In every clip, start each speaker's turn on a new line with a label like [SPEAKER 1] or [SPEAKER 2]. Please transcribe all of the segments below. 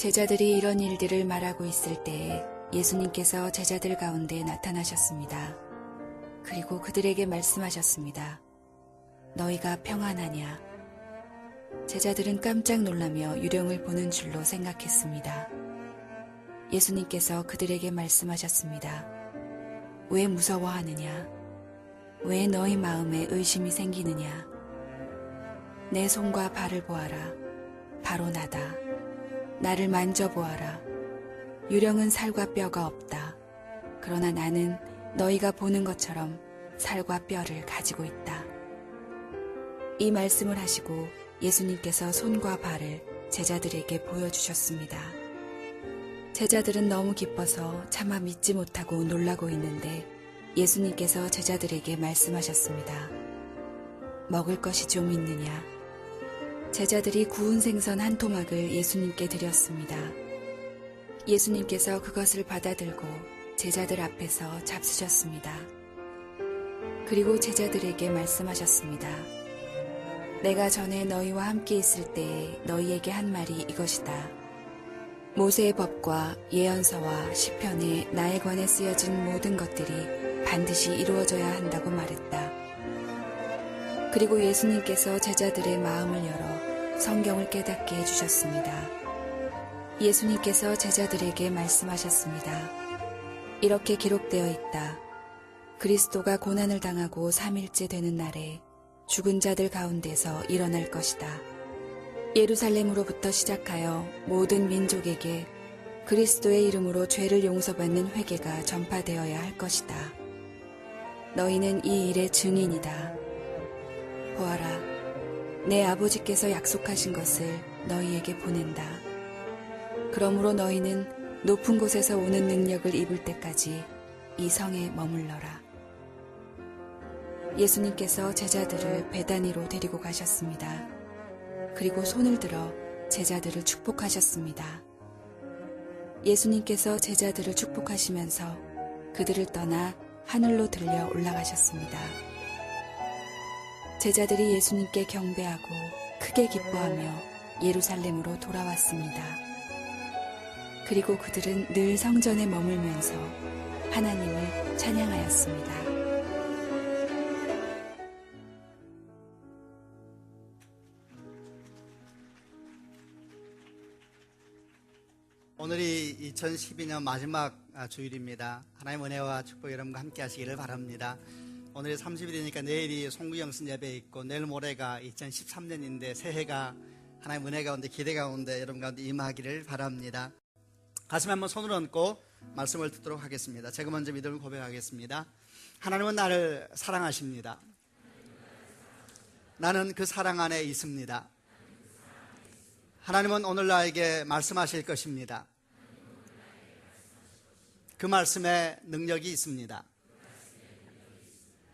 [SPEAKER 1] 제자들이 이런 일들을 말하고 있을 때에 예수님께서 제자들 가운데 나타나셨습니다. 그리고 그들에게 말씀하셨습니다. 너희가 평안하냐? 제자들은 깜짝 놀라며 유령을 보는 줄로 생각했습니다. 예수님께서 그들에게 말씀하셨습니다. 왜 무서워하느냐? 왜 너희 마음에 의심이 생기느냐? 내 손과 발을 보아라. 바로 나다. 나를 만져보아라. 유령은 살과 뼈가 없다. 그러나 나는 너희가 보는 것처럼 살과 뼈를 가지고 있다. 이 말씀을 하시고 예수님께서 손과 발을 제자들에게 보여주셨습니다. 제자들은 너무 기뻐서 차마 믿지 못하고 놀라고 있는데 예수님께서 제자들에게 말씀하셨습니다. 먹을 것이 좀 있느냐? 제자들이 구운 생선 한 토막을 예수님께 드렸습니다. 예수님께서 그것을 받아들고 제자들 앞에서 잡수셨습니다. 그리고 제자들에게 말씀하셨습니다. 내가 전에 너희와 함께 있을 때에 너희에게 한 말이 이것이다. 모세의 법과 예언서와 시편에 나에 관해 쓰여진 모든 것들이 반드시 이루어져야 한다고 말했다. 그리고 예수님께서 제자들의 마음을 열어 성경을 깨닫게 해주셨습니다. 예수님께서 제자들에게 말씀하셨습니다. 이렇게 기록되어 있다. 그리스도가 고난을 당하고 3일째 되는 날에 죽은 자들 가운데서 일어날 것이다. 예루살렘으로부터 시작하여 모든 민족에게 그리스도의 이름으로 죄를 용서받는 회개가 전파되어야 할 것이다. 너희는 이 일의 증인이다. 보아라, 내 아버지께서 약속하신 것을 너희에게 보낸다. 그러므로 너희는 높은 곳에서 오는 능력을 입을 때까지 이 성에 머물러라. 예수님께서 제자들을 베다니로 데리고 가셨습니다. 그리고 손을 들어 제자들을 축복하셨습니다. 예수님께서 제자들을 축복하시면서 그들을 떠나 하늘로 들려 올라가셨습니다. 제자들이 예수님께 경배하고 크게 기뻐하며 예루살렘으로 돌아왔습니다. 그리고 그들은 늘 성전에 머물면서 하나님을 찬양하였습니다.
[SPEAKER 2] 오늘이 2012년 마지막 주일입니다. 하나님의 은혜와 축복 여러분과 함께 하시기를 바랍니다. 오늘이 30일이니까 내일이 송구영신 예배 있고 내일 모레가 2013년인데 새해가 하나님의 은혜 가운데 기대 가운데 여러분 가운데 임하기를 바랍니다. 가슴에 한번 손을 얹고 말씀을 듣도록 하겠습니다. 제가 먼저 믿음을 고백하겠습니다. 하나님은 나를 사랑하십니다. 나는 그 사랑 안에 있습니다. 하나님은 오늘 나에게 말씀하실 것입니다. 그 말씀에 능력이 있습니다.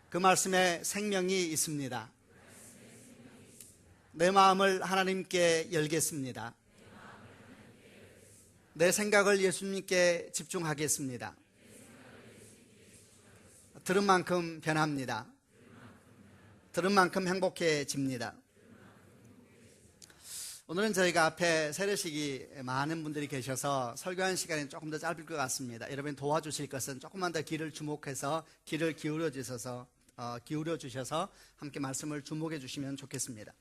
[SPEAKER 2] 그 말씀에 생명이 있습니다. 내 마음을 하나님께 열겠습니다. 내 생각을 예수님께 집중하겠습니다. 들은 만큼 변합니다. 들은 만큼 행복해집니다. 오늘은 저희가 앞에 세례식이 많은 분들이 계셔서 설교하는 시간이 조금 더 짧을 것 같습니다. 여러분 도와주실 것은 조금만 더 귀를 주목해서 귀를 기울여 주셔서 함께 말씀을 주목해 주시면 좋겠습니다.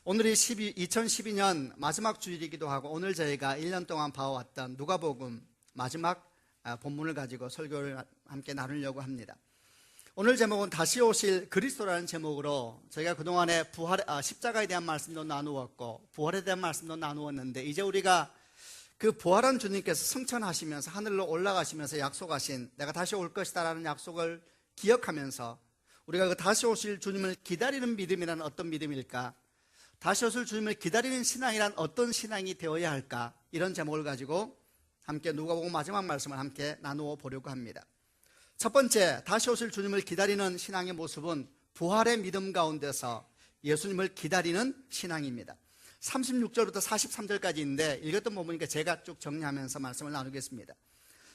[SPEAKER 2] 오늘이 2012년 마지막 주일이기도 하고 오늘 저희가 1년 동안 봐왔던 누가복음 마지막 본문을 가지고 설교를 함께 나누려고 합니다. 오늘 제목은 다시 오실 그리스도라는 제목으로 저희가 그동안에 십자가에 대한 말씀도 나누었고 부활에 대한 말씀도 나누었는데 이제 우리가 그 부활한 주님께서 승천하시면서 하늘로 올라가시면서 약속하신 내가 다시 올 것이다 라는 약속을 기억하면서 우리가 그 다시 오실 주님을 기다리는 믿음이란 어떤 믿음일까? 다시 오실 주님을 기다리는 신앙이란 어떤 신앙이 되어야 할까? 이런 제목을 가지고 함께 누가복음 마지막 말씀을 함께 나누어 보려고 합니다. 첫 번째, 다시 오실 주님을 기다리는 신앙의 모습은 부활의 믿음 가운데서 예수님을 기다리는 신앙입니다. 36절부터 43절까지인데 읽었던 부분이니까 제가 쭉 정리하면서 말씀을 나누겠습니다.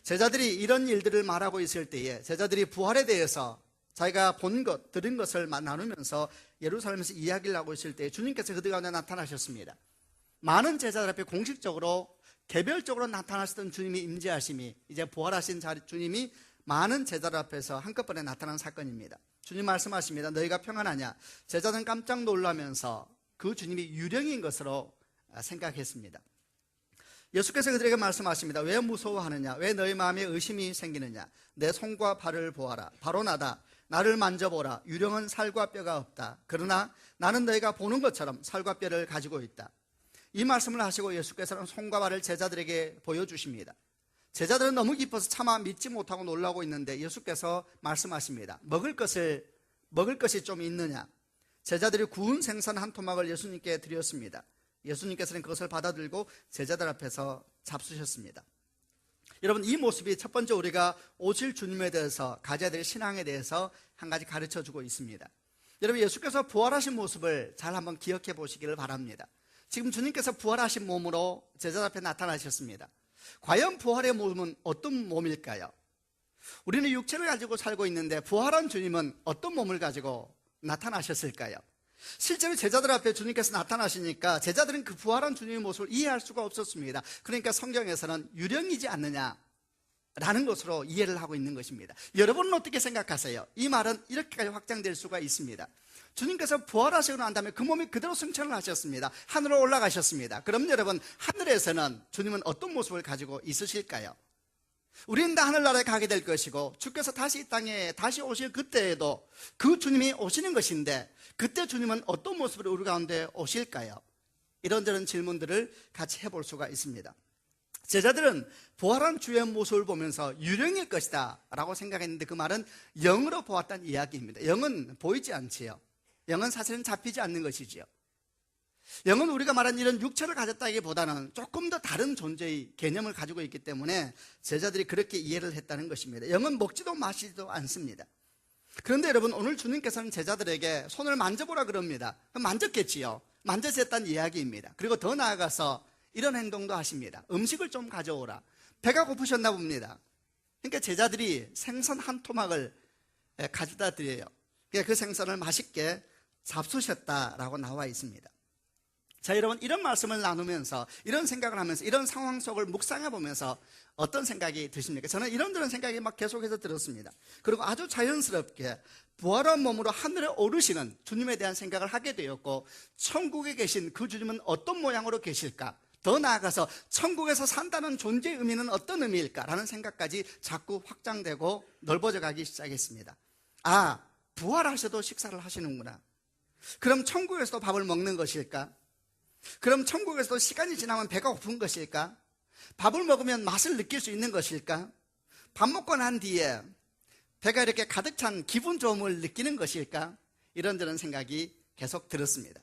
[SPEAKER 2] 제자들이 이런 일들을 말하고 있을 때에 제자들이 부활에 대해서 자기가 본 것, 들은 것을 나누면서 예루살렘에서 이야기를 하고 있을 때 주님께서 그들 가운데 나타나셨습니다. 많은 제자들 앞에 공식적으로 개별적으로 나타나시던 주님이 임재하심이 이제 부활하신 주님이 많은 제자들 앞에서 한꺼번에 나타난 사건입니다. 주님 말씀하십니다. 너희가 평안하냐? 제자들은 깜짝 놀라면서 그 주님이 유령인 것으로 생각했습니다. 예수께서 그들에게 말씀하십니다. 왜 무서워하느냐? 왜 너희 마음에 의심이 생기느냐? 내 손과 발을 보아라. 바로 나다. 나를 만져보라. 유령은 살과 뼈가 없다. 그러나 나는 너희가 보는 것처럼 살과 뼈를 가지고 있다. 이 말씀을 하시고 예수께서는 손과 발을 제자들에게 보여주십니다. 제자들은 너무 기뻐서 차마 믿지 못하고 놀라고 있는데 예수께서 말씀하십니다. 먹을 것이 좀 있느냐? 제자들이 구운 생선 한 토막을 예수님께 드렸습니다. 예수님께서는 그것을 받아들고 제자들 앞에서 잡수셨습니다. 여러분, 이 모습이 첫 번째 우리가 오실 주님에 대해서 가져야 될 신앙에 대해서 한 가지 가르쳐주고 있습니다. 여러분, 예수께서 부활하신 모습을 잘 한번 기억해 보시기를 바랍니다. 지금 주님께서 부활하신 몸으로 제자들 앞에 나타나셨습니다. 과연 부활의 몸은 어떤 몸일까요? 우리는 육체를 가지고 살고 있는데 부활한 주님은 어떤 몸을 가지고 나타나셨을까요? 실제로 제자들 앞에 주님께서 나타나시니까 제자들은 그 부활한 주님의 모습을 이해할 수가 없었습니다. 그러니까 성경에서는 유령이지 않느냐라는 것으로 이해를 하고 있는 것입니다. 여러분은 어떻게 생각하세요? 이 말은 이렇게까지 확장될 수가 있습니다. 주님께서 부활하시고 난 다음에 그 몸이 그대로 승천을 하셨습니다. 하늘로 올라가셨습니다. 그럼 여러분, 하늘에서는 주님은 어떤 모습을 가지고 있으실까요? 우리는 다 하늘나라에 가게 될 것이고 주께서 다시 이 땅에 다시 오실 그때에도 그 주님이 오시는 것인데 그때 주님은 어떤 모습으로 우리 가운데 오실까요? 이런저런 질문들을 같이 해볼 수가 있습니다. 제자들은 부활한 주의 모습을 보면서 유령일 것이다 라고 생각했는데 그 말은 영으로 보았다는 이야기입니다. 영은 보이지 않지요. 영은 사실은 잡히지 않는 것이지요. 영은 우리가 말하는 이런 육체를 가졌다기보다는 조금 더 다른 존재의 개념을 가지고 있기 때문에 제자들이 그렇게 이해를 했다는 것입니다. 영은 먹지도 마시지도 않습니다. 그런데 여러분, 오늘 주님께서는 제자들에게 손을 만져보라 그럽니다. 만졌겠지요. 만져서 했다는 이야기입니다. 그리고 더 나아가서 이런 행동도 하십니다. 음식을 좀 가져오라. 배가 고프셨나 봅니다. 그러니까 제자들이 생선 한 토막을 가져다 드려요. 그 생선을 맛있게 잡수셨다라고 나와 있습니다. 자, 여러분, 이런 말씀을 나누면서 이런 생각을 하면서 이런 상황 속을 묵상해 보면서 어떤 생각이 드십니까? 저는 이런저런 생각이 막 계속해서 들었습니다. 그리고 아주 자연스럽게 부활한 몸으로 하늘에 오르시는 주님에 대한 생각을 하게 되었고, 천국에 계신 그 주님은 어떤 모양으로 계실까? 더 나아가서 천국에서 산다는 존재의 의미는 어떤 의미일까라는 생각까지 자꾸 확장되고 넓어져 가기 시작했습니다. 아, 부활하셔도 식사를 하시는구나. 그럼 천국에서도 밥을 먹는 것일까? 그럼 천국에서도 시간이 지나면 배가 고픈 것일까? 밥을 먹으면 맛을 느낄 수 있는 것일까? 밥 먹고 난 뒤에 배가 이렇게 가득 찬 기분 좋음을 느끼는 것일까? 이런저런 생각이 계속 들었습니다.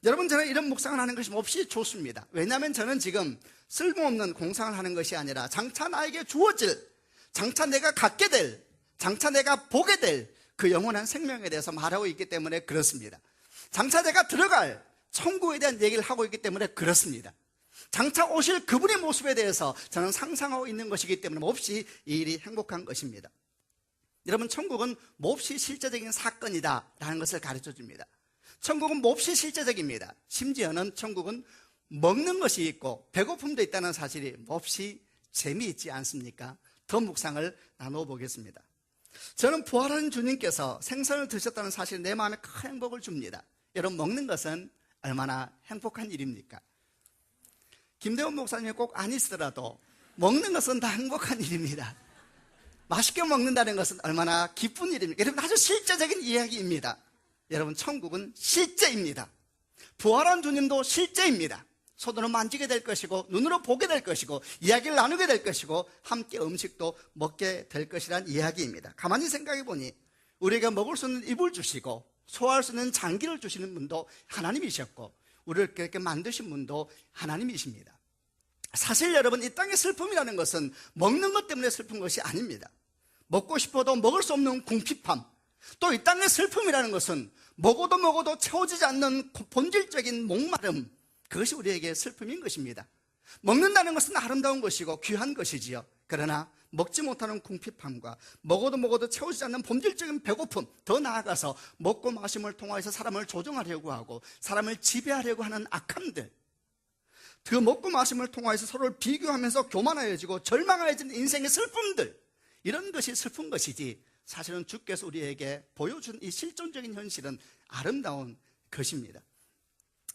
[SPEAKER 2] 여러분, 저는 이런 묵상을 하는 것이 몹시 좋습니다. 왜냐하면 저는 지금 쓸모없는 공상을 하는 것이 아니라 장차 나에게 주어질, 장차 내가 갖게 될, 장차 내가 보게 될 그 영원한 생명에 대해서 말하고 있기 때문에 그렇습니다. 장차 내가 들어갈 천국에 대한 얘기를 하고 있기 때문에 그렇습니다. 장차 오실 그분의 모습에 대해서 저는 상상하고 있는 것이기 때문에 몹시 이 일이 행복한 것입니다. 여러분, 천국은 몹시 실제적인 사건이다 라는 것을 가르쳐 줍니다. 천국은 몹시 실제적입니다. 심지어는 천국은 먹는 것이 있고 배고픔도 있다는 사실이 몹시 재미있지 않습니까? 더 묵상을 나누어 보겠습니다. 저는 부활한 주님께서 생선을 드셨다는 사실이 내 마음에 큰 행복을 줍니다. 여러분, 먹는 것은 얼마나 행복한 일입니까? 김대원 목사님이 꼭 아니시더라도 먹는 것은 다 행복한 일입니다. 맛있게 먹는다는 것은 얼마나 기쁜 일입니까? 여러분, 아주 실제적인 이야기입니다. 여러분, 천국은 실제입니다. 부활한 주님도 실제입니다. 손으로 만지게 될 것이고 눈으로 보게 될 것이고 이야기를 나누게 될 것이고 함께 음식도 먹게 될 것이란 이야기입니다. 가만히 생각해 보니 우리가 먹을 수 있는 입을 주시고 소화할 수 있는 장기를 주시는 분도 하나님이셨고 우리를 그렇게 만드신 분도 하나님이십니다. 사실 여러분, 이 땅의 슬픔이라는 것은 먹는 것 때문에 슬픈 것이 아닙니다. 먹고 싶어도 먹을 수 없는 궁핍함, 또 이 땅의 슬픔이라는 것은 먹어도 채워지지 않는 본질적인 목마름, 그것이 우리에게 슬픔인 것입니다. 먹는다는 것은 아름다운 것이고 귀한 것이지요. 그러나 먹지 못하는 궁핍함과 먹어도 채워지지 않는 본질적인 배고픔, 더 나아가서 먹고 마심을 통해서 사람을 조종하려고 하고 사람을 지배하려고 하는 악함들, 그 먹고 마심을 통하여서 서로를 비교하면서 교만하여지고 절망하여지는 인생의 슬픔들, 이런 것이 슬픈 것이지 사실은 주께서 우리에게 보여준 이 실존적인 현실은 아름다운 것입니다.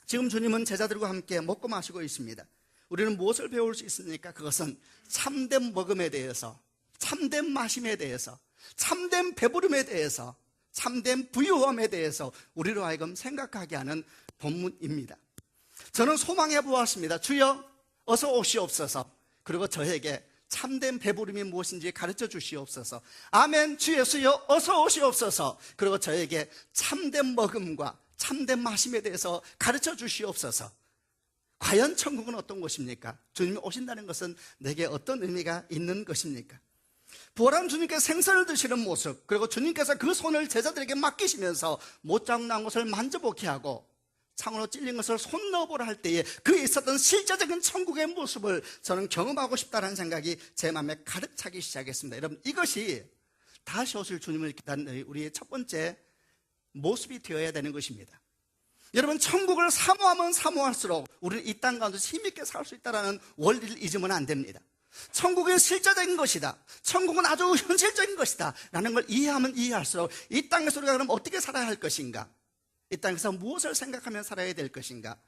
[SPEAKER 2] 지금 주님은 제자들과 함께 먹고 마시고 있습니다. 우리는 무엇을 배울 수 있습니까? 그것은 참된 먹음에 대해서, 참된 마심에 대해서, 참된 배부름에 대해서, 참된 부유함에 대해서 우리로 하여금 생각하게 하는 본문입니다. 저는 소망해 보았습니다. 주여 어서 오시옵소서. 그리고 저에게 참된 배부름이 무엇인지 가르쳐 주시옵소서. 아멘. 주 예수여 어서 오시옵소서. 그리고 저에게 참된 먹음과 참된 마심에 대해서 가르쳐 주시옵소서. 과연 천국은 어떤 곳입니까? 주님이 오신다는 것은 내게 어떤 의미가 있는 것입니까? 부활한 주님께서 생선을 드시는 모습, 그리고 주님께서 그 손을 제자들에게 맡기시면서 못자국 난 것을 만져보게 하고 창으로 찔린 것을 손 넣어보라 할 때에 그에 있었던 실제적인 천국의 모습을 저는 경험하고 싶다는 생각이 제 마음에 가득 차기 시작했습니다. 여러분, 이것이 다시 오실 주님을 기다리는 우리의 첫 번째 모습이 되어야 되는 것입니다. 여러분, 천국을 사모하면 사모할수록 우리는 이 땅 가운데서 힘있게 살 수 있다는 원리를 잊으면 안 됩니다. 천국은 실제적인 것이다, 천국은 아주 현실적인 것이다 라는 걸 이해하면 이해할수록 이 땅에서 우리가 그럼 어떻게 살아야 할 것인가, 이 땅에서 무엇을 생각하며 살아야 될 것인가,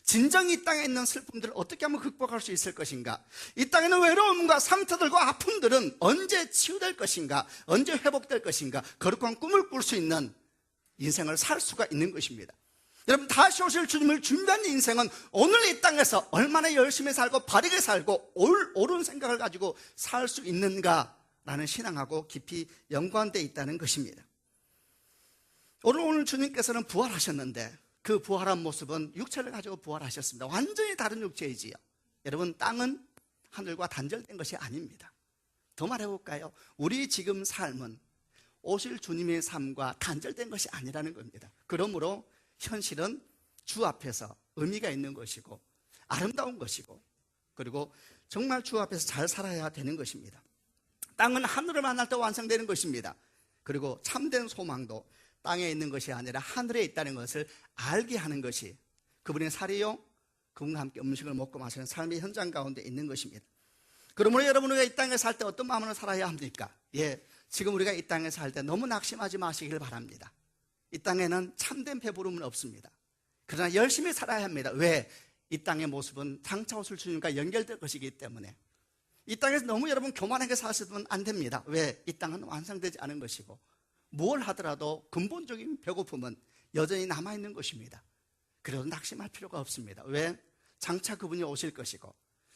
[SPEAKER 2] 진정 이 땅에 있는 슬픔들을 어떻게 하면 극복할 수 있을 것인가, 이 땅에 있는 외로움과 상처들과 아픔들은 언제 치유될 것인가, 언제 회복될 것인가, 거룩한 꿈을 꿀 수 있는 인생을 살 수가 있는 것입니다. 여러분, 다시 오실 주님을 준비한 인생은 오늘 이 땅에서 얼마나 열심히 살고 바르게 살고 옳은 생각을 가지고 살 수 있는가라는 신앙하고 깊이 연관되어 있다는 것입니다. 오늘 주님께서는 부활하셨는데 그 부활한 모습은 육체를 가지고 부활하셨습니다. 완전히 다른 육체이지요. 여러분, 땅은 하늘과 단절된 것이 아닙니다. 더 말해볼까요? 우리 지금 삶은 오실 주님의 삶과 단절된 것이 아니라는 겁니다. 그러므로 현실은 주 앞에서 의미가 있는 것이고 아름다운 것이고, 그리고 정말 주 앞에서 잘 살아야 되는 것입니다. 땅은 하늘을 만날 때 완성되는 것입니다. 그리고 참된 소망도 땅에 있는 것이 아니라 하늘에 있다는 것을 알게 하는 것이 그분의 살이요, 그분과 함께 음식을 먹고 마시는 삶의 현장 가운데 있는 것입니다. 그러므로 여러분, 우리가 이 땅에 살 때 어떤 마음으로 살아야 합니까? 지금 우리가 이 땅에 살 때 너무 낙심하지 마시길 바랍니다. 이 땅에는 참된 배부름은 없습니다. 그러나 열심히 살아야 합니다. 왜? 이 땅의 모습은 장차 오실 주님과 연결될 것이기 때문에. 이 땅에서 너무 여러분 교만하게 사시면 안 됩니다. 왜? 이 땅은 완성되지 않은 것이고 뭘 하더라도 근본적인 배고픔은 여전히 남아있는 것입니다. 그래도 낙심할 필요가 없습니다. 왜? 장차 그분이 오실 것이고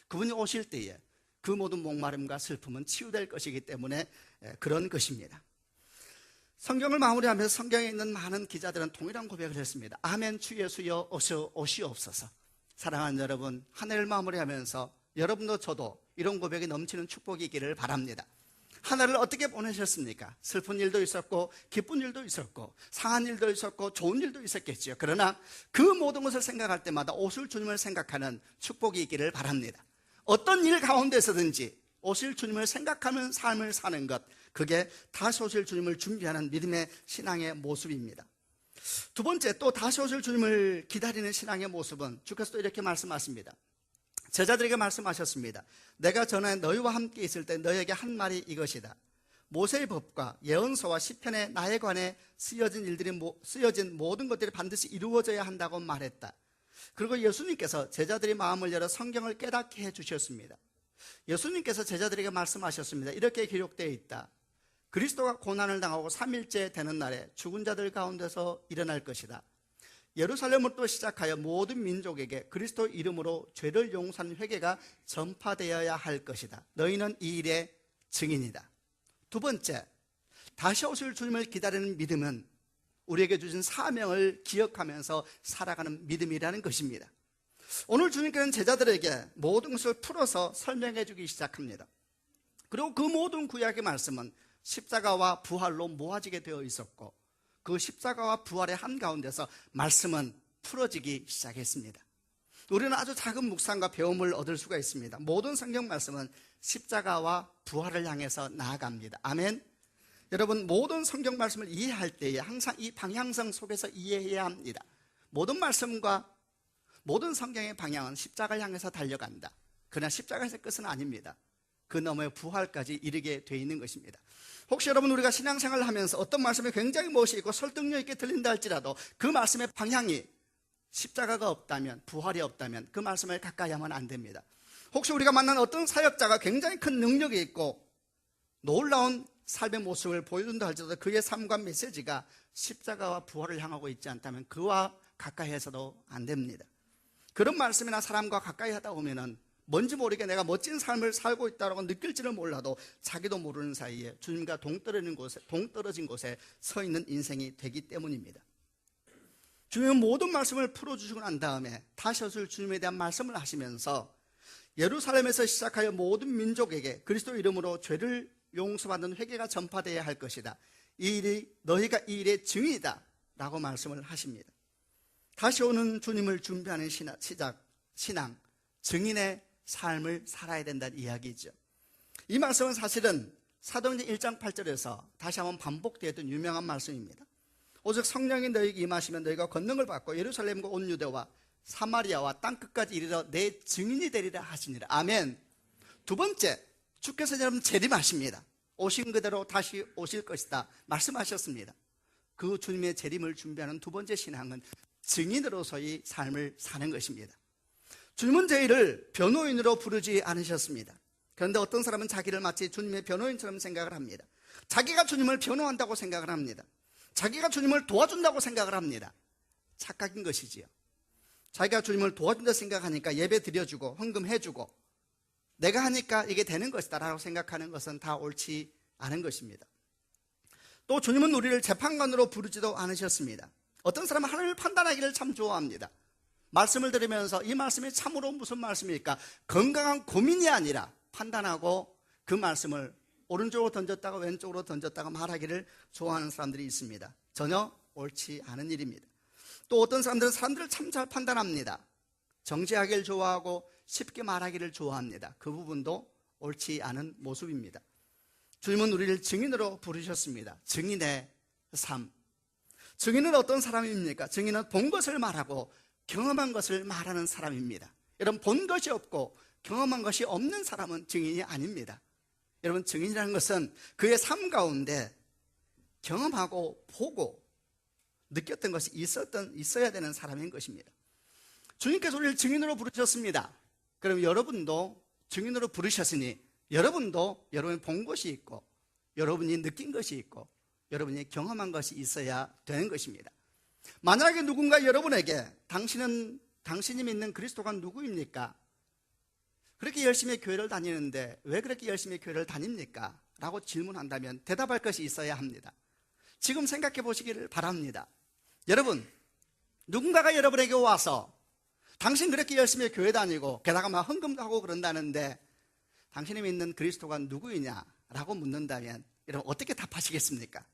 [SPEAKER 2] 그분이 오실 때에 그 모든 목마름과 슬픔은 치유될 것이기 때문에 그런 것입니다. 성경을 마무리하면서 성경에 있는 많은 기자들은 동일한 고백을 했습니다. 아멘. 주 예수여 어서 오시옵소서. 사랑하는 여러분, 한 해를 마무리하면서 여러분도 저도 이런 고백이 넘치는 축복이 있기를 바랍니다. 한 해를 어떻게 보내셨습니까? 슬픈 일도 있었고 기쁜 일도 있었고 상한 일도 있었고 좋은 일도 있었겠지요. 그러나 그 모든 것을 생각할 때마다 오실 주님을 생각하는 축복이 있기를 바랍니다. 어떤 일 가운데서든지 오실 주님을 생각하는 삶을 사는 것, 그게 다시 오실 주님을 준비하는 믿음의 신앙의 모습입니다. 두 번째, 또 다시 오실 주님을 기다리는 신앙의 모습은 주께서 또 이렇게 말씀하십니다. 제자들에게 말씀하셨습니다. 내가 전에 너희와 함께 있을 때 너희에게 한 말이 이것이다. 모세의 법과 예언서와 시편에 나에 관해 쓰여진 모든 것들이 반드시 이루어져야 한다고 말했다. 그리고 예수님께서 제자들의 마음을 열어 성경을 깨닫게 해주셨습니다. 예수님께서 제자들에게 말씀하셨습니다. 이렇게 기록되어 있다. 그리스도가 고난을 당하고 3일째 되는 날에 죽은 자들 가운데서 일어날 것이다. 예루살렘으로 시작하여 모든 민족에게 그리스도 이름으로 죄를 용서하는 회개가 전파되어야 할 것이다. 너희는 이 일의 증인이다. 두 번째, 다시 오실 주님을 기다리는 믿음은 우리에게 주신 사명을 기억하면서 살아가는 믿음이라는 것입니다. 오늘 주님께서는 제자들에게 모든 것을 풀어서 설명해 주기 시작합니다. 그리고 그 모든 구약의 말씀은 십자가와 부활로 모아지게 되어 있었고 그 십자가와 부활의 한가운데서 말씀은 풀어지기 시작했습니다. 우리는 아주 작은 묵상과 배움을 얻을 수가 있습니다. 모든 성경 말씀은 십자가와 부활을 향해서 나아갑니다. 아멘. 여러분, 모든 성경 말씀을 이해할 때에 항상 이 방향성 속에서 이해해야 합니다. 모든 말씀과 모든 성경의 방향은 십자가를 향해서 달려간다. 그러나 십자가에서 끝은 아닙니다. 그 너머에 부활까지 이르게 돼 있는 것입니다. 혹시 여러분 우리가 신앙생활을 하면서 어떤 말씀이 굉장히 멋이 있고 설득력 있게 들린다 할지라도 그 말씀의 방향이 십자가가 없다면, 부활이 없다면 그 말씀을 가까이 하면 안 됩니다. 혹시 우리가 만난 어떤 사역자가 굉장히 큰 능력이 있고 놀라운 삶의 모습을 보여준다 할지라도 그의 삶과 메시지가 십자가와 부활을 향하고 있지 않다면 그와 가까이 해서도 안 됩니다. 그런 말씀이나 사람과 가까이 하다 보면은 뭔지 모르게 내가 멋진 삶을 살고 있다고 느낄지는 몰라도 자기도 모르는 사이에 주님과 동떨어진 곳에 서 있는 인생이 되기 때문입니다. 주님은 모든 말씀을 풀어주시고 난 다음에 다시 오실 주님에 대한 말씀을 하시면서 예루살렘에서 시작하여 모든 민족에게 그리스도 이름으로 죄를 용서받는 회개가 전파되어야 할 것이다. 이 일이 너희가 이 일의 증인이다 라고 말씀을 하십니다. 다시 오는 주님을 준비하는 신앙, 증인의 삶을 살아야 된다는 이야기죠. 이 말씀은 사실은 사도행전 1장 8절에서 다시 한번 반복되었던 유명한 말씀입니다. 오직 성령이 너희에게 임하시면 너희가 권능을 받고 예루살렘과 온 유대와 사마리아와 땅끝까지 이르러 내 증인이 되리라 하시니라. 아멘. 두 번째, 주께서 여러분 재림하십니다. 오신 그대로 다시 오실 것이다 말씀하셨습니다. 그 주님의 재림을 준비하는 두 번째 신앙은 증인으로서의 삶을 사는 것입니다. 주님은 저희를 변호인으로 부르지 않으셨습니다. 그런데 어떤 사람은 자기를 마치 주님의 변호인처럼 생각을 합니다. 자기가 주님을 변호한다고 생각을 합니다. 자기가 주님을 도와준다고 생각을 합니다. 착각인 것이지요. 자기가 주님을 도와준다 생각하니까 예배 드려주고 헌금해주고 내가 하니까 이게 되는 것이다 라고 생각하는 것은 다 옳지 않은 것입니다. 또 주님은 우리를 재판관으로 부르지도 않으셨습니다. 어떤 사람은 하나님을 판단하기를 참 좋아합니다. 말씀을 들으면서 이 말씀이 참으로 무슨 말씀일까? 건강한 고민이 아니라 판단하고 그 말씀을 오른쪽으로 던졌다가 왼쪽으로 던졌다가 말하기를 좋아하는 사람들이 있습니다. 전혀 옳지 않은 일입니다. 또 어떤 사람들은 사람들을 참 잘 판단합니다. 정지하기를 좋아하고 쉽게 말하기를 좋아합니다. 그 부분도 옳지 않은 모습입니다. 주님은 우리를 증인으로 부르셨습니다. 증인의 삶. 증인은 어떤 사람입니까? 증인은 본 것을 말하고 경험한 것을 말하는 사람입니다. 여러분, 본 것이 없고 경험한 것이 없는 사람은 증인이 아닙니다. 여러분, 증인이라는 것은 그의 삶 가운데 경험하고 보고 느꼈던 것이 있어야 되는 사람인 것입니다. 주님께서 우리를 증인으로 부르셨습니다. 그럼 여러분도 증인으로 부르셨으니 여러분도 여러분이 본 것이 있고 여러분이 느낀 것이 있고 여러분이 경험한 것이 있어야 되는 것입니다. 만약에 누군가 여러분에게 당신이 믿는 그리스도가 누구입니까? 그렇게 열심히 교회를 다니는데 왜 그렇게 열심히 교회를 다닙니까? 라고 질문한다면 대답할 것이 있어야 합니다. 지금 생각해 보시기를 바랍니다. 여러분, 누군가가 여러분에게 와서 당신 그렇게 열심히 교회 다니고 게다가 막 헌금도 하고 그런다는데 당신이 믿는 그리스도가 누구이냐라고 묻는다면 여러분 어떻게 답하시겠습니까?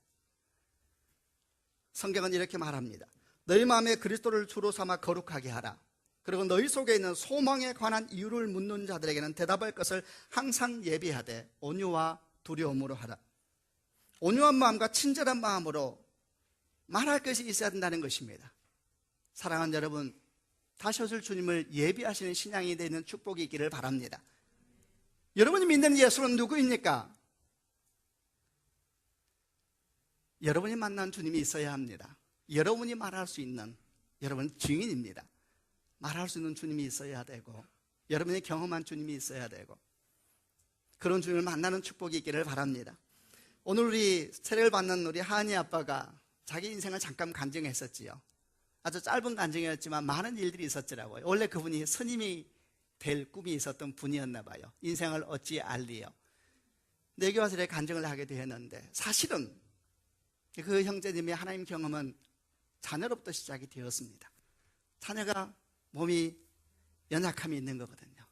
[SPEAKER 2] 성경은 이렇게 말합니다. 너희 마음에 그리스도를 주로 삼아 거룩하게 하라. 그리고 너희 속에 있는 소망에 관한 이유를 묻는 자들에게는 대답할 것을 항상 예비하되 온유와 두려움으로 하라. 온유한 마음과 친절한 마음으로 말할 것이 있어야 된다는 것입니다. 사랑하는 여러분, 다시 오실 주님을 예비하시는 신앙이 되는 축복이 있기를 바랍니다. 여러분이 믿는 예수는 누구입니까? 여러분이 만난 주님이 있어야 합니다. 여러분이 말할 수 있는 여러분 증인입니다. 말할 수 있는 주님이 있어야 되고 여러분이 경험한 주님이 있어야 되고 그런 주님을 만나는 축복이 있기를 바랍니다. 오늘 우리 세례를 받는 우리 하은이 아빠가 자기 인생을 잠깐 간증했었지요. 아주 짧은 간증이었지만 많은 일들이 있었더라고요. 원래 그분이 스님이 될 꿈이 있었던 분이었나 봐요. 인생을 어찌 알리요. 근데 여기 와서 이렇게 간증을 하게 되었는데 사실은 그 형제님의 하나님 경험은 자녀로부터 시작이 되었습니다. 자녀가 몸이 연약함이 있는 거거든요.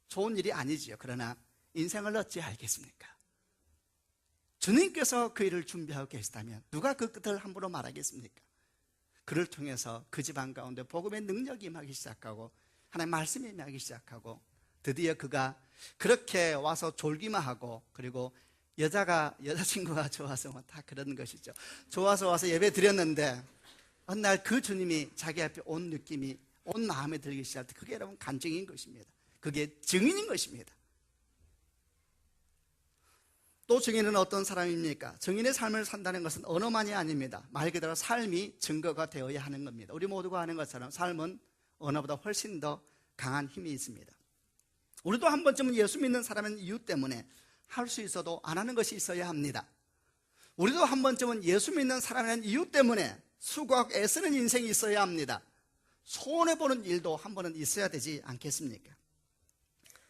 [SPEAKER 2] 좋은 일이 아니지요. 그러나 인생을 어찌 알겠습니까? 주님께서 그 일을 준비하고 계시다면 누가 그 끝을 함부로 말하겠습니까? 그를 통해서 그 집안 가운데 복음의 능력이 임하기 시작하고 하나님의 말씀이 임하기 시작하고 드디어 그가 그렇게 와서 졸기만 하고 그리고 여자친구가 좋아서 다 그런 것이죠. 좋아서 와서 예배 드렸는데 어느 날 그 주님이 자기 앞에 온 느낌이 온 마음에 들기 시작할 때 그게 여러분 간증인 것입니다. 그게 증인인 것입니다. 또 증인은 어떤 사람입니까? 증인의 삶을 산다는 것은 언어만이 아닙니다. 말 그대로 삶이 증거가 되어야 하는 겁니다. 우리 모두가 아는 것처럼 삶은 언어보다 훨씬 더 강한 힘이 있습니다. 우리도 한 번쯤은 예수 믿는 사람인 이유 때문에 할 수 있어도 안 하는 것이 있어야 합니다. 우리도 한 번쯤은 예수 믿는 사람인 이유 때문에 수고하고 애쓰는 인생이 있어야 합니다. 손해보는 일도 한 번은 있어야 되지 않겠습니까?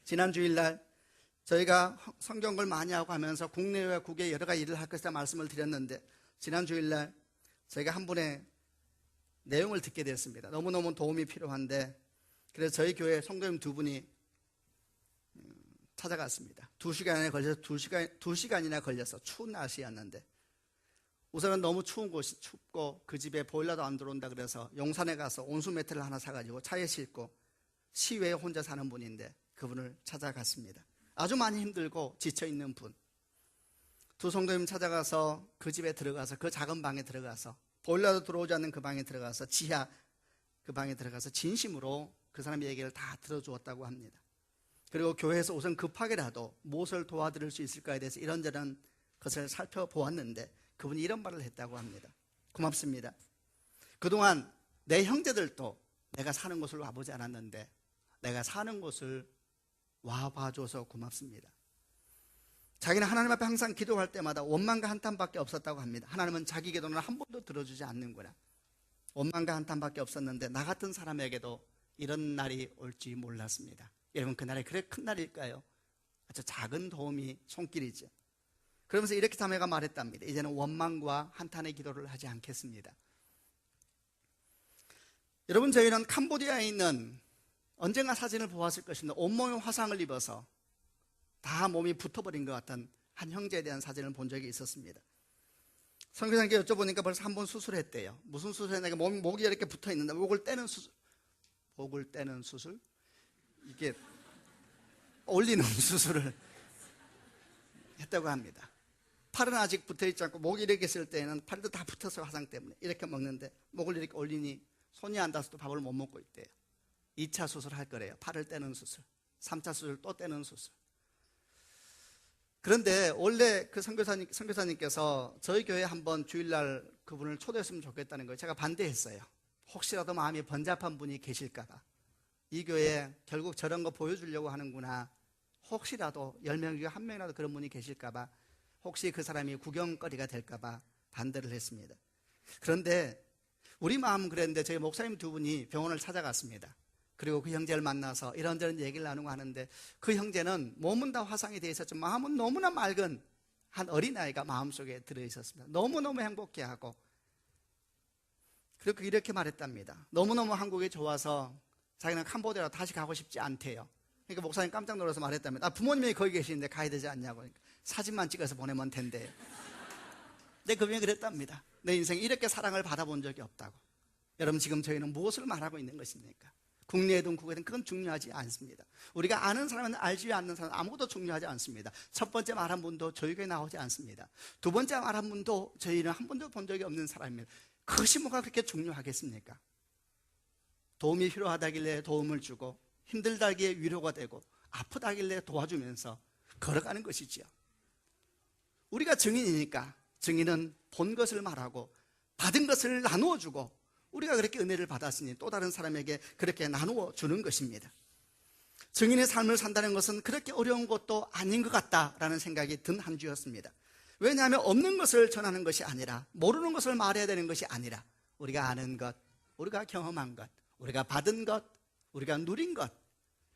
[SPEAKER 2] 지난 주일날 저희가 성경을 많이 하고 하면서 국내외 국외 여러 가지 일을 할 것이다 말씀을 드렸는데, 지난 주일날 저희가 한 분의 내용을 듣게 됐습니다. 너무너무 도움이 필요한데, 그래서 저희 교회 성도님 두 분이 찾아갔습니다. 2시간에 걸려서 2시간이나 걸려서 추운 날씨였는데, 우선은 너무 추운 곳이 춥고 그 집에 보일러도 안 들어온다 그래서 용산에 가서 온수 매트를 하나 사가지고 차에 싣고 시외에 혼자 사는 분인데 그분을 찾아갔습니다. 아주 많이 힘들고 지쳐있는 분. 두 성도님 찾아가서 그 집에 들어가서, 그 작은 방에 들어가서, 보일러도 들어오지 않는 그 방에 들어가서, 지하 그 방에 들어가서 진심으로 그 사람의 얘기를 다 들어주었다고 합니다. 그리고 교회에서 우선 급하게라도 무엇을 도와드릴 수 있을까에 대해서 이런저런 것을 살펴보았는데 그분이 이런 말을 했다고 합니다. 고맙습니다. 그동안 내 형제들도 내가 사는 곳을 와보지 않았는데 내가 사는 곳을 와봐줘서 고맙습니다. 자기는 하나님 앞에 항상 기도할 때마다 원망과 한탄밖에 없었다고 합니다. 하나님은 자기 기도는 한 번도 들어주지 않는구나. 원망과 한탄밖에 없었는데 나 같은 사람에게도 이런 날이 올지 몰랐습니다. 여러분, 그날이 그래 큰 날일까요? 아주 작은 도움이 손길이죠. 그러면서 이렇게 자매가 말했답니다. 이제는 원망과 한탄의 기도를 하지 않겠습니다. 여러분, 저희는 캄보디아에 있는, 언젠가 사진을 보았을 것인데 온몸에 화상을 입어서 다 몸이 붙어버린 것 같은 한 형제에 대한 사진을 본 적이 있었습니다. 선교사님께 여쭤보니까 벌써 한 번 수술했대요. 무슨 수술했냐니까 목이 이렇게 붙어있는데 목을 떼는 수술? 이게 올리는 수술을 했다고 합니다. 팔은 아직 붙어있지 않고 목이 이렇게 있을 때에는 팔도 다 붙어서 화상 때문에 이렇게 먹는데 목을 이렇게 올리니 손이 안 닿아서 밥을 못 먹고 있대요. 2차 수술 할 거래요. 팔을 떼는 수술. 3차 수술 또 떼는 수술. 그런데 원래 그 선교사님께서 저희 교회에 한번 주일날 그분을 초대했으면 좋겠다는 거예요. 제가 반대했어요. 혹시라도 마음이 번잡한 분이 계실까봐. 이 교회에 결국 저런 거 보여주려고 하는구나. 혹시라도 10명 중에 1명이라도 그런 분이 계실까봐, 혹시 그 사람이 구경거리가 될까봐 반대를 했습니다. 그런데 우리 마음은 그랬는데 저희 목사님 두 분이 병원을 찾아갔습니다. 그리고 그 형제를 만나서 이런저런 얘기를 나누고 하는데 그 형제는 몸은 다 화상이 되어 있었지만 마음은 너무나 맑은 한 어린아이가 마음속에 들어있었습니다. 너무너무 행복해하고, 그리고 이렇게 말했답니다. 너무너무 한국이 좋아서 자기는 캄보디아로 다시 가고 싶지 않대요. 그러니까 목사님 깜짝 놀라서 말했답니다. 부모님이 거기 계시는데 가야 되지 않냐고. 그러니까 사진만 찍어서 보내면 된대요. 근데 그분이 그랬답니다. 내 인생에 이렇게 사랑을 받아본 적이 없다고. 여러분, 지금 저희는 무엇을 말하고 있는 것입니까? 국내에든 국외든 그건 중요하지 않습니다. 우리가 아는 사람은 알지 않는 사람은 아무것도 중요하지 않습니다. 첫 번째 말한 분도 저희 교회에 나오지 않습니다. 두 번째 말한 분도 저희는 한 번도 본 적이 없는 사람입니다. 그것이 뭐가 그렇게 중요하겠습니까? 도움이 필요하다길래 도움을 주고, 힘들다기에 위로가 되고, 아프다길래 도와주면서 걸어가는 것이지요. 우리가 증인이니까 증인은 본 것을 말하고 받은 것을 나누어 주고, 우리가 그렇게 은혜를 받았으니 또 다른 사람에게 그렇게 나누어 주는 것입니다. 증인의 삶을 산다는 것은 그렇게 어려운 것도 아닌 것 같다라는 생각이 든 한 주였습니다. 왜냐하면 없는 것을 전하는 것이 아니라, 모르는 것을 말해야 되는 것이 아니라, 우리가 아는 것, 우리가 경험한 것, 우리가 받은 것, 우리가 누린 것,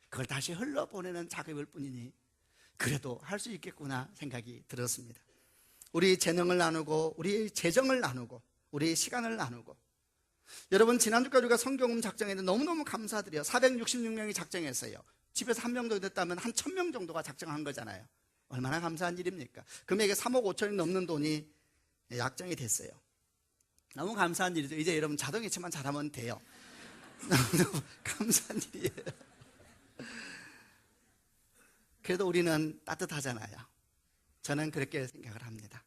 [SPEAKER 2] 그걸 다시 흘러보내는 작업일 뿐이니 그래도 할 수 있겠구나 생각이 들었습니다. 우리 재능을 나누고, 우리 재정을 나누고, 우리 시간을 나누고. 여러분, 지난주까지 우리가 성경음 작정했는데 너무너무 감사드려요. 466명이 작정했어요. 집에서 한 명 정도 됐다면 한 1000명 정도가 작정한 거잖아요. 얼마나 감사한 일입니까? 금액에 3억 5천이 넘는 돈이 약정이 됐어요. 너무 감사한 일이죠. 이제 여러분 자동이체만 잘하면 돼요. 너무 감사한 일이에요. 그래도 우리는 따뜻하잖아요. 저는 그렇게 생각을 합니다.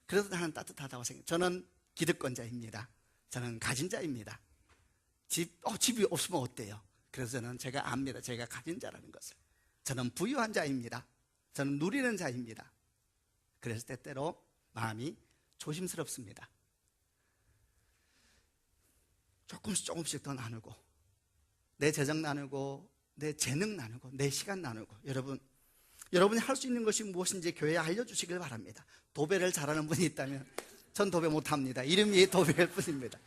[SPEAKER 2] 그래도 나는 따뜻하다고 생각해요. 저는 기득권자입니다. 저는 가진 자입니다. 집이 없으면 어때요? 그래서 저는 제가 압니다. 제가 가진 자라는 것을. 저는 부유한 자입니다. 저는 누리는 자입니다. 그래서 때때로 마음이 조심스럽습니다. 조금씩 더 나누고, 내 재정 나누고, 내 재능 나누고, 내 시간 나누고. 여러분이 할 수 있는 것이 무엇인지 교회에 알려주시길 바랍니다. 도배를 잘하는 분이 있다면, 전 도배 못합니다. 이름이 도배일 뿐입니다.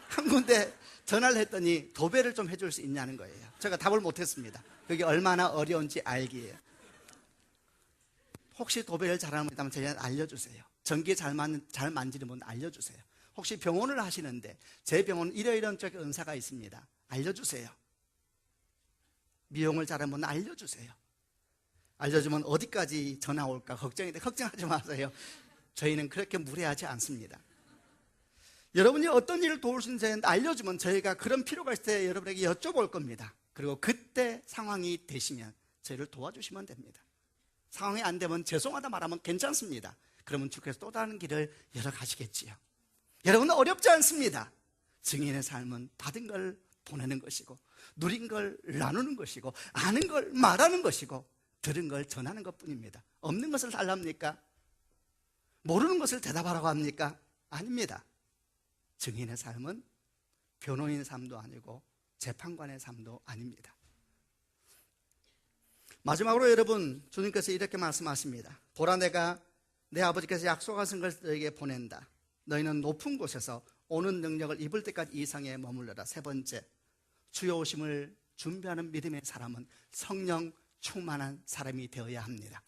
[SPEAKER 2] 한 군데 전화를 했더니 도배를 좀 해줄 수 있냐는 거예요. 제가 답을 못했습니다. 그게 얼마나 어려운지 알기에. 혹시 도배를 잘하는 분 있다면 저희한테 알려주세요. 전기 잘 만지는 분 알려주세요. 혹시 병원을 하시는데 제 병원은 이러이러한 쪽에 은사가 있습니다. 알려주세요. 미용을 잘하는 분 알려주세요. 알려주면 어디까지 전화 올까 걱정인데 걱정하지 마세요. 저희는 그렇게 무례하지 않습니다. 여러분이 어떤 일을 도울 수 있는지 알려주면 저희가 그런 필요가 있을 때 여러분에게 여쭤볼 겁니다. 그리고 그때 상황이 되시면 저희를 도와주시면 됩니다. 상황이 안 되면 죄송하다 말하면 괜찮습니다. 그러면 주께서 또 다른 길을 열어가시겠지요. 여러분은 어렵지 않습니다. 증인의 삶은 받은 걸 보내는 것이고, 누린 걸 나누는 것이고, 아는 걸 말하는 것이고, 들은 걸 전하는 것뿐입니다. 없는 것을 달랍니까? 모르는 것을 대답하라고 합니까? 아닙니다. 증인의 삶은 변호인의 삶도 아니고 재판관의 삶도 아닙니다. 마지막으로 여러분, 주님께서 이렇게 말씀하십니다. 보라, 내가 내 아버지께서 약속하신 것을 너에게 보낸다. 너희는 높은 곳에서 오는 능력을 입을 때까지 이상에 머물러라. 세 번째, 주의 오심을 준비하는 믿음의 사람은 성령 충만한 사람이 되어야 합니다.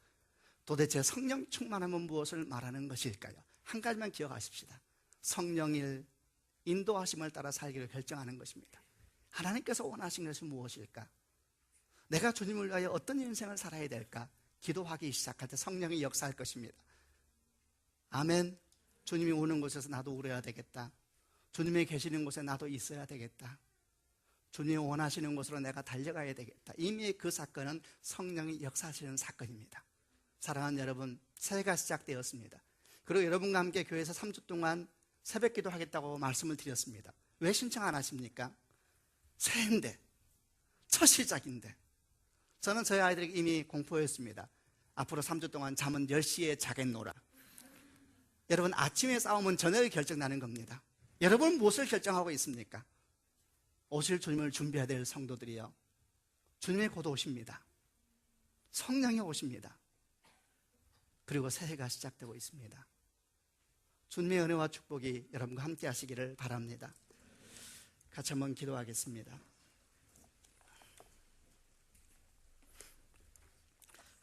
[SPEAKER 2] 도대체 성령 충만함은 무엇을 말하는 것일까요? 한 가지만 기억하십시다. 성령일 인도하심을 따라 살기를 결정하는 것입니다. 하나님께서 원하신 것이 무엇일까? 내가 주님을 위하여 어떤 인생을 살아야 될까? 기도하기 시작할 때 성령이 역사할 것입니다. 아멘. 주님이 오는 곳에서 나도 울어야 되겠다. 주님이 계시는 곳에 나도 있어야 되겠다. 주님이 원하시는 곳으로 내가 달려가야 되겠다. 이미 그 사건은 성령이 역사하시는 사건입니다. 사랑하는 여러분, 새해가 시작되었습니다. 그리고 여러분과 함께 교회에서 3주 동안 새벽 기도 하겠다고 말씀을 드렸습니다. 왜 신청 안 하십니까? 새해인데, 첫 시작인데. 저는 저희 아이들에게 이미 공포했습니다. 앞으로 3주 동안 잠은 10시에 자겠노라. 여러분, 아침에 싸우면 저녁에 결정나는 겁니다. 여러분 무엇을 결정하고 있습니까? 오실 주님을 준비해야 될 성도들이요, 주님의 곧 오십니다. 성령이 오십니다. 그리고 새해가 시작되고 있습니다. 주님의 은혜와 축복이 여러분과 함께 하시기를 바랍니다. 같이 한번 기도하겠습니다.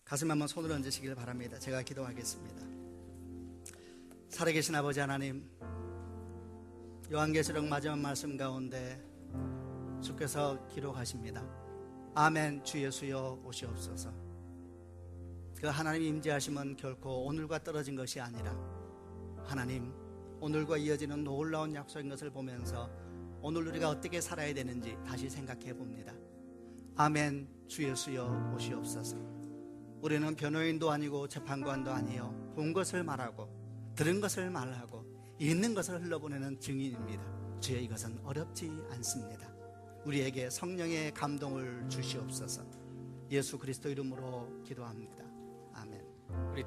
[SPEAKER 2] 가슴에 한번 손을 얹으시길 바랍니다. 제가 기도하겠습니다. 살아계신 아버지 하나님, 요한계시록 마지막 말씀 가운데 주께서 기록하십니다. 아멘. 주 예수여 오시옵소서. 그 하나님 임재하심은 결코 오늘과 떨어진 것이 아니라 하나님, 오늘과 이어지는 놀라운 약속인 것을 보면서 오늘 우리가 어떻게 살아야 되는지 다시 생각해 봅니다. 아멘. 주 예수여 오시옵소서. 우리는 변호인도 아니고 재판관도 아니요, 본 것을 말하고 들은 것을 말하고 있는 것을 흘러보내는 증인입니다. 주여, 이것은 어렵지 않습니다. 우리에게 성령의 감동을 주시옵소서. 예수 그리스도 이름으로 기도합니다. 아멘. 우리